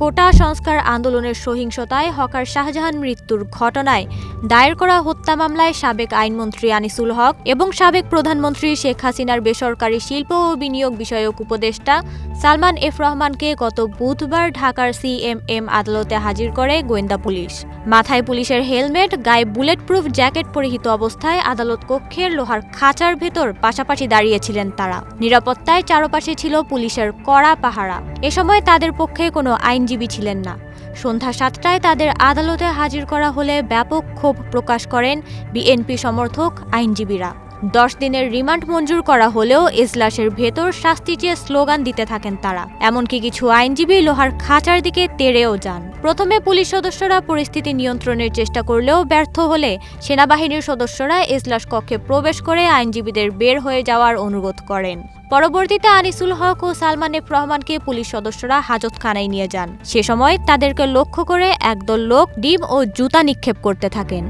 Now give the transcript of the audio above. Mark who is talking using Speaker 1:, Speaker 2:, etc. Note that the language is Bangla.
Speaker 1: কোটা সংস্কার আন্দোলনের সহিংসতায় হকার শাহজাহান মৃত্যুর ঘটনায় দায়ের করা হত্যা মামলায় সাবেক আইনমন্ত্রী আনিসুল হক এবং সাবেক প্রধানমন্ত্রী শেখ হাসিনার বেসরকারি শিল্প ও বিনিয়োগ বিষয়ক উপদেষ্টা সালমান এফ রহমানকে গত বুধবার ঢাকার সিএমএম আদালতে হাজির করে গোয়েন্দা পুলিশ। মাথায় পুলিশের হেলমেট, গায়ে বুলেট প্রুফ জ্যাকেট পরিহিত অবস্থায় আদালত কক্ষের লোহার খাঁচার ভেতর পাশাপাশি দাঁড়িয়েছিলেন তারা। নিরাপত্তায় চারপাশে ছিল পুলিশের কড়া পাহারা। এ সময় তাদের পক্ষে কোনো আইনজীবী ছিলেন না। সন্ধ্যা ৭টায় তাদের আদালতে হাজির করা হলে ব্যাপক ক্ষোভ প্রকাশ করেন বিএনপি সমর্থক আইনজীবীরা। 10 দিনের রিমান্ড মঞ্জুর করা হলেও এজলাসের ভেতর শাস্তি চেয়ে স্লোগান দিতে থাকেন তারা। এমনকি কিছু আইনজীবী লোহার খাঁচার দিকে তেড়েও যান। প্রথমে পুলিশ সদস্যরা পরিস্থিতি নিয়ন্ত্রণের চেষ্টা করলেও ব্যর্থ হলে সেনাবাহিনীর সদস্যরা এজলাস কক্ষে প্রবেশ করে আইনজীবীদের বের হয়ে যাওয়ার অনুরোধ করেন। পরবর্তীতে আনিসুল হক ও সালমান এফ রহমানকে পুলিশ সদস্যরা হাজতখানায় নিয়ে যান। সে সময় তাদেরকে লক্ষ্য করে একদল লোক ডিম ও জুতা নিক্ষেপ করতে থাকেন।